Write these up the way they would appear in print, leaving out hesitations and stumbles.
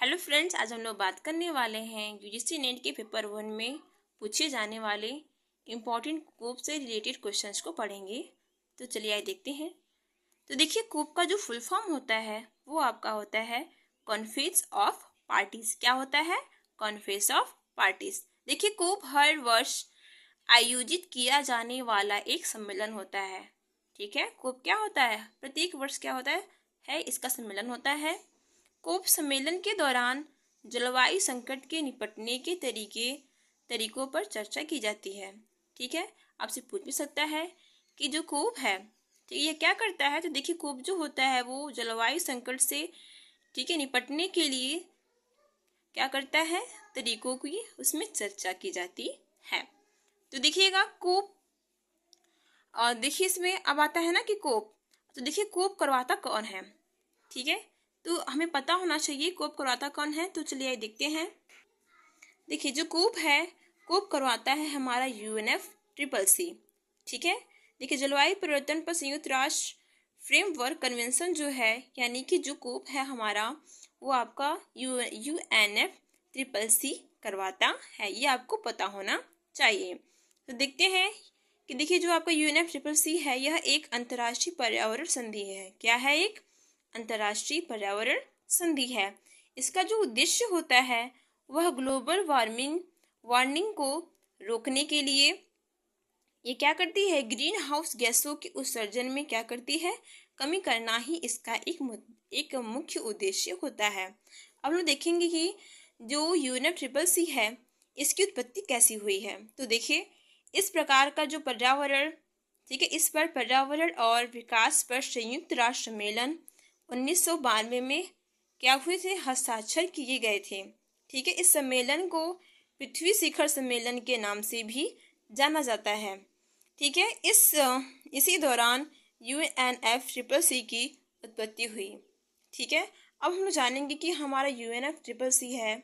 Hello friends, आज हम लोग बात करने वाले हैं यूजीसी नेट के पेपर 1 में पूछे जाने वाले इम्पॉर्टेंट कूप से रिलेटेड क्वेश्चंस को पढ़ेंगे। तो चलिए आइए देखते हैं। तो देखिए, कूप का जो फुल फॉर्म होता है वो आपका होता है कॉन्फ्रेंस ऑफ पार्टीज। क्या होता है? Conference of parties. देखिए, कूप हर वर्ष आयोजित किया जाने वाला एक सम्मेलन होता है। ठीक है, कूप क्या होता है? प्रत्येक वर्ष क्या होता है इसका सम्मेलन होता है। कोप सम्मेलन के दौरान जलवायु संकट के निपटने के तरीकों पर चर्चा की जाती है। ठीक है, आपसे पूछ भी सकता है कि जो कोप है, ठीक है, ये क्या करता है? तो देखिए, कोप जो होता है वो जलवायु संकट से, ठीक है, निपटने के लिए क्या करता है? तरीकों की उसमें चर्चा की जाती है। तो देखिएगा कोप, और देखिए इसमें अब आता है ना कि कोप, तो देखिए कोप करवाता कौन है? ठीक है, तो हमें पता होना चाहिए कोप करवाता कौन है। तो चलिए देखते हैं। देखिए, जो कोप है, कोप करवाता है हमारा UNFCCC। ठीक है, देखिए जलवायु परिवर्तन पर संयुक्त राष्ट्र फ्रेमवर्क कन्वेंशन जो है, यानी कि जो कोप है हमारा, वो आपका UNFCCC करवाता है। ये आपको पता होना चाहिए। तो देखते हैं कि देखिए, जो आपका UNFCCC है, यह एक अंतर्राष्ट्रीय पर्यावरण संधि है। क्या है? एक अंतर्राष्ट्रीय पर्यावरण संधि है। इसका जो उद्देश्य होता है वह ग्लोबल वार्मिंग को रोकने के लिए ये क्या करती है? ग्रीन हाउस गैसों के उत्सर्जन में क्या करती है? कमी करना ही इसका एक मुख्य उद्देश्य होता है। अब हम देखेंगे कि जो UNFCCC है, इसकी उत्पत्ति कैसी हुई है। तो देखिए, इस प्रकार का जो पर्यावरण, ठीक है, इस पर पर्यावरण और विकास पर संयुक्त राष्ट्र सम्मेलन 1992 में क्या हुए थे? हस्ताक्षर किए गए थे। ठीक है, इस सम्मेलन को पृथ्वी शिखर सम्मेलन के नाम से भी जाना जाता है। ठीक है, इसी दौरान UNFCCC की उत्पत्ति हुई। ठीक है, अब हम जानेंगे कि हमारा UNFCCC है,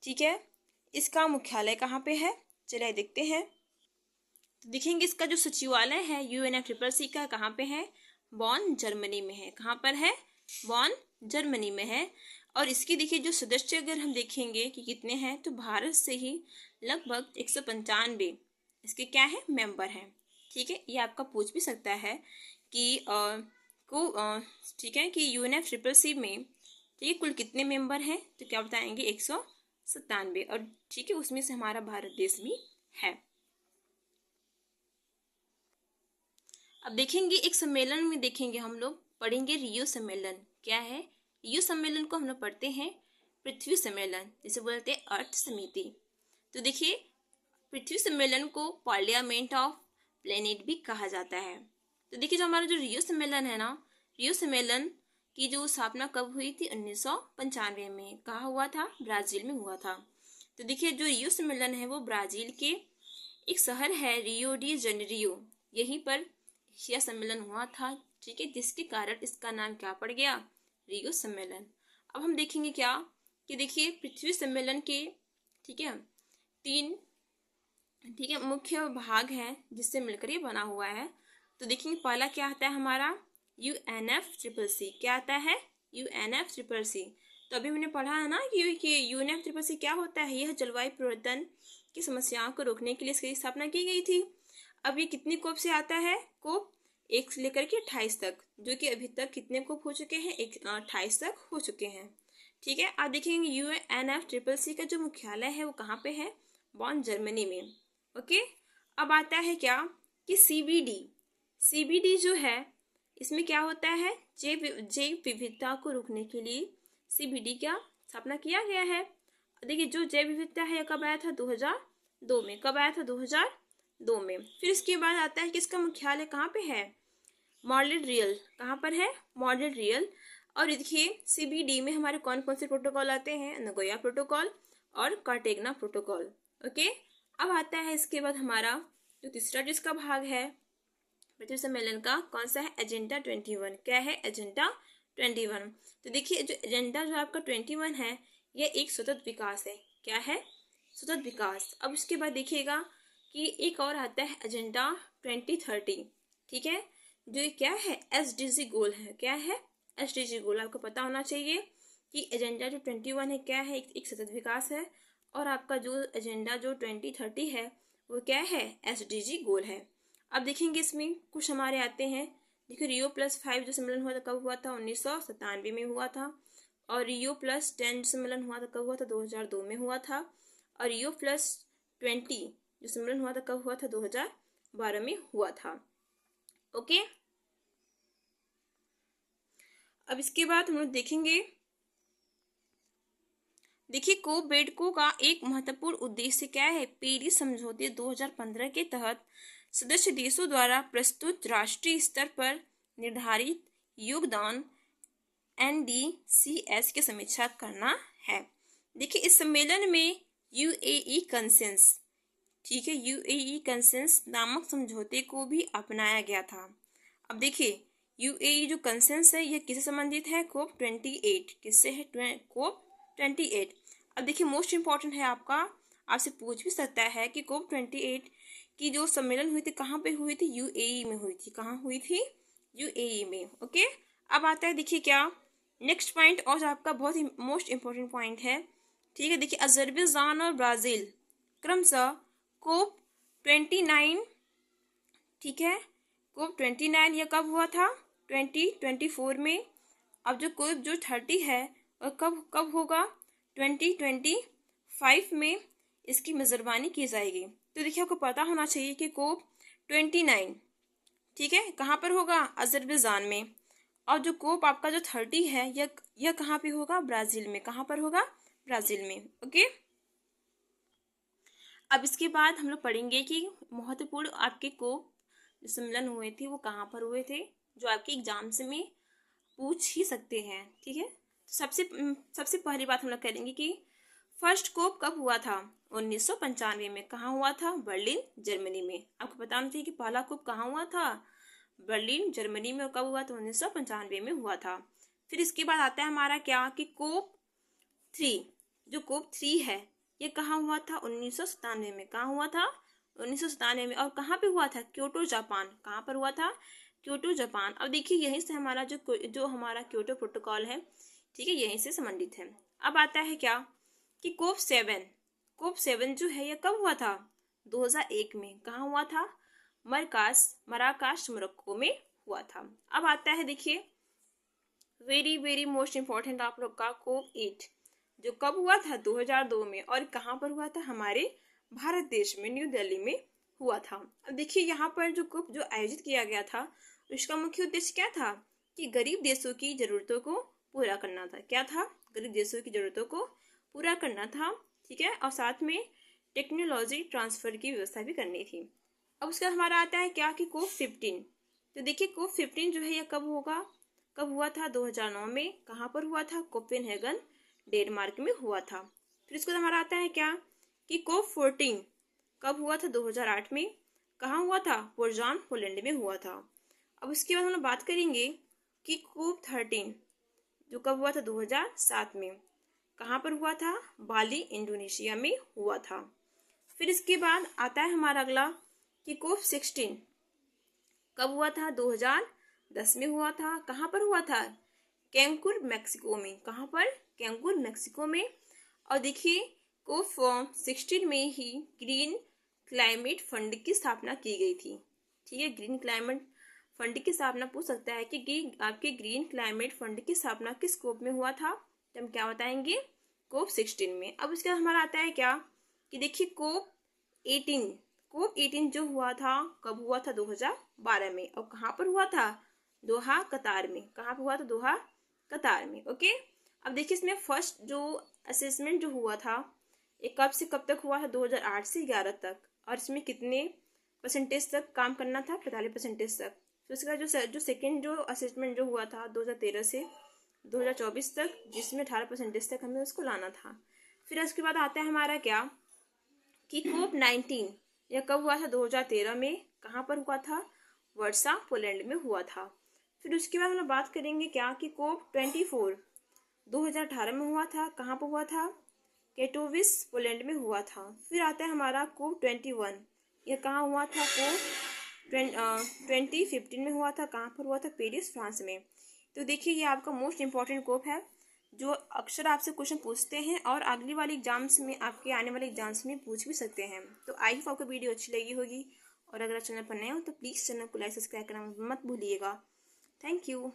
ठीक है, इसका मुख्यालय कहाँ पे है। चलिए देखते हैं। तो देखेंगे इसका जो सचिवालय है UNFCCC का कहाँ पे है? बॉन, जर्मनी में है। कहाँ पर है? बॉन, जर्मनी में है। और इसके देखिए जो सदस्य अगर हम देखेंगे कि कितने हैं, तो भारत से ही लगभग 195 इसके क्या है? मेंबर हैं। ठीक है, ये आपका पूछ भी सकता है कि ठीक है, कि UNFCCC में, ठीक है, कुल कितने मेंबर हैं? तो क्या बताएंगे? 197। और ठीक है, उसमें से हमारा भारत देश भी है। अब देखेंगे एक सम्मेलन में, देखेंगे हम लोग पढ़ेंगे रियो सम्मेलन। क्या है? रियो सम्मेलन को हम लोग पढ़ते हैं पृथ्वी सम्मेलन, जिसे बोलते हैं अर्थ समिति। तो देखिए, पृथ्वी सम्मेलन को पार्लियामेंट ऑफ प्लेनेट भी कहा जाता है। तो देखिए, जो हमारा जो रियो सम्मेलन है ना, रियो सम्मेलन की जो स्थापना कब हुई थी? 1995 में। कहाँ हुआ था? ब्राजील में हुआ था। तो देखिए, जो रियो सम्मेलन है वो ब्राजील के एक शहर है रियो डी जनेरियो, यहीं पर यह सम्मेलन हुआ था। ठीक है, जिसके कारण इसका नाम क्या पड़ गया? रियो सम्मेलन। अब हम देखेंगे क्या कि देखिए, पृथ्वी सम्मेलन के, ठीक है, 3, ठीक है, मुख्य भाग हैं जिससे मिलकर ये बना हुआ है। तो देखेंगे पहला क्या आता है हमारा? UNFCCC। क्या आता है? UNFCCC। तो अभी हमने पढ़ा है ना कि UNFCCC क्या होता है? यह जलवायु परिवर्तन की समस्याओं को रोकने के लिए इसकी स्थापना की गई थी। अब ये कितनी कोप से आता है? कोप 1 से लेकर के 28 तक, जो कि अभी तक कितने कोप हो चुके हैं? 28 तक हो चुके हैं। ठीक है, आप देखेंगे UNFCCC का जो मुख्यालय है वो कहाँ पे है? बॉन, जर्मनी में। ओके, अब आता है क्या कि CBD जो है, इसमें क्या होता है? जैव विविधता को रोकने के लिए CBD का स्थापना किया गया है। देखिए, जो जैव विविधता है कब आया था? 2002 में। कब आया था? 2002 में। फिर इसके बाद आता है कि इसका मुख्यालय कहाँ पे है? मॉन्ट्रियल। कहाँ पर है? मॉन्ट्रियल। और देखिए, CBD में हमारे कौन कौन से प्रोटोकॉल आते हैं? नगोया प्रोटोकॉल और कार्टेगना प्रोटोकॉल। ओके, अब आता है इसके बाद हमारा जो तीसरा जिसका भाग है पृथ्वी सम्मेलन का, कौन सा है? एजेंडा 21। क्या है? एजेंडा 21। तो देखिए, जो एजेंडा जो आपका 21 है, यह एक सतत विकास है। क्या है? सतत विकास। अब इसके बाद देखिएगा कि एक और आता है एजेंडा 2030। ठीक है, जो क्या है? SDG गोल है। क्या है? SDG गोल आपको पता होना चाहिए। कि एजेंडा जो 21 है क्या है, एक सतत विकास है, और आपका जो एजेंडा जो 2030 है वो क्या है, SDG गोल है। अब देखेंगे इसमें कुछ हमारे आते हैं। देखिए Rio+5 जो सम्मेलन हुआ था कब हुआ था, 1997 में हुआ था। और Rio+10 जो सम्मेलन हुआ था कब हुआ था, 2002 में हुआ था। और Rio+20 जो सम्मेलन हुआ था कब हुआ था, 2012 में हुआ था। ओके, अब इसके बाद हम लोग देखेंगे, देखिए कोपेडको का एक महत्वपूर्ण उद्देश्य क्या है, पेरिस समझौते 2015 के तहत सदस्य देशों द्वारा प्रस्तुत राष्ट्रीय स्तर पर निर्धारित योगदान NDCS की समीक्षा करना है। देखिए इस सम्मेलन में UAE कंसेंस, ठीक है, UAE कंसेंस नामक समझौते को भी अपनाया गया था। अब देखिए UAE जो कंसेंस है यह किससे संबंधित है, COP28, किससे है, COP28। अब देखिए मोस्ट इंपॉर्टेंट है आपका, आपसे पूछ भी सकता है कि COP28 की जो सम्मेलन हुई थी कहाँ पे हुई थी, UAE में हुई थी। कहाँ हुई थी, UAE में। ओके, अब आता है देखिए क्या नेक्स्ट पॉइंट, और आपका बहुत ही मोस्ट इंपॉर्टेंट पॉइंट है, ठीक है। देखिए अजरबैजान और ब्राज़ील क्रमशः COP29, ठीक है, COP29 यह कब हुआ था, 2024 में। अब जो COP जो 30 है वह कब कब होगा, 2025 में इसकी मेज़रबानी की जाएगी। तो देखिए आपको पता होना चाहिए कि COP29, ठीक है, कहाँ पर होगा, अजरबैजान में। और जो COP आपका जो 30 है यह कहाँ पे होगा, ब्राज़ील में। कहाँ पर होगा, ब्राज़ील में। ओके, अब इसके बाद हम लोग पढ़ेंगे कि महत्वपूर्ण आपके COP जो सम्मेलन हुए थे वो कहाँ पर हुए थे, जो आपके एग्जाम्स में पूछ ही सकते हैं, ठीक है। सबसे पहली बात हम लोग करेंगे कि फर्स्ट COP कब हुआ था, 1995 में। कहाँ हुआ था, बर्लिन, जर्मनी में। आपको बताना चाहिए कि पहला COP कहाँ हुआ था, बर्लिन, जर्मनी में। कब हुआ था, 1995 में हुआ था। फिर इसके बाद आता है हमारा क्या कि COP3, जो COP3 है ये कहाँ हुआ था, 1997 में। कहाँ हुआ था, 1997 में। और कहाँ पे हुआ था, क्योटो, जापान। कहाँ पर हुआ था, क्योटो, जापान। अब देखिए यहीं से हमारा जो हमारा क्योटो प्रोटोकॉल है, ठीक है, यहीं से संबंधित है। अब आता है क्या कि COP7 जो है ये कब हुआ था, 2001 में। कहाँ हुआ था, मराकाश, मोरक्को में हुआ था। अब आता है देखिए वेरी वेरी मोस्ट इंपॉर्टेंट आप लोग का COP8, जो कब हुआ था, 2002 में। और कहाँ पर हुआ था, हमारे भारत देश में, न्यू दिल्ली में हुआ था। अब देखिए यहाँ पर जो COP जो आयोजित किया गया था उसका मुख्य उद्देश्य क्या था कि गरीब देशों की जरूरतों को पूरा करना था। क्या था, गरीब देशों की जरूरतों को पूरा करना था, ठीक है। और साथ में टेक्नोलॉजी ट्रांसफर की व्यवस्था भी करनी थी। अब उसका हमारा आता है क्या कि COP15। तो देखिए COP15 जो है यह कब हुआ था, 2009 में। कहाँ पर हुआ था, कोपेनहेगन, डेनमार्क में हुआ था। फिर इसके बाद हमारा आता है क्या कि COP14 कब हुआ था, 2008 में। कहाँ हुआ था, पोर्जान, पोलैंड में हुआ था। अब उसके बाद हम लोग बात करेंगे कि COP13 जो कब हुआ था, 2007 में। कहाँ पर हुआ था, बाली, इंडोनेशिया में हुआ था। फिर इसके बाद आता है हमारा अगला कि COP16 कब हुआ था, 2010 में हुआ था। कहाँ पर हुआ था, कैंकुन, मैक्सिको में। कहाँ पर, कैंकुन, मैक्सिको में। और देखिए COP16 में ही ग्रीन क्लाइमेट फंड की स्थापना की गई थी, ठीक है। ग्रीन क्लाइमेट फंड की स्थापना पूछ सकता है कि आपके ग्रीन क्लाइमेट फंड की स्थापना किस COP में हुआ था, तो हम क्या बताएंगे, COP16 में। अब उसके बाद हमारा आता है क्या कि देखिए COP18 जो हुआ था कब हुआ था, 2012 में। और कहाँ पर हुआ था, दोहा, कतार में। कहाँ पर हुआ था, दोहा, कतार में। ओके, अब देखिए इसमें फर्स्ट जो असेसमेंट जो हुआ था ये कब से कब तक हुआ था, 2008 से 11 तक। और इसमें कितने परसेंटेज तक काम करना था, 45% तक। तो इसका जो सेकेंड जो असेसमेंट जो हुआ था 2013 से 2024 तक, जिसमें 18% तक हमें उसको लाना था। फिर उसके बाद आता है हमारा क्या कि COP19 यह कब हुआ था, 2013 में। कहाँ पर हुआ था, वर्सा, पोलैंड में हुआ था। फिर उसके बाद हम लोग बात करेंगे क्या कि COP24 2018 में हुआ था। कहाँ पर हुआ था, केटोविस, पोलैंड में हुआ था। फिर आता है हमारा COP21 यह कहाँ हुआ था, 2015 में हुआ था। कहाँ पर हुआ था, पेरिस, फ्रांस में। तो देखिए ये आपका मोस्ट इंपॉर्टेंट COP है। जो अक्सर आपसे क्वेश्चन पूछते हैं और अगली वाले एग्जाम्स में, आपके आने वाले एग्जाम्स में पूछ भी सकते हैं। तो आई होप आपको वीडियो अच्छी लगी होगी, और अगर चैनल पर नए हो तो प्लीज़ चैनल को लाइक सब्सक्राइब करना मत भूलिएगा। Thank you.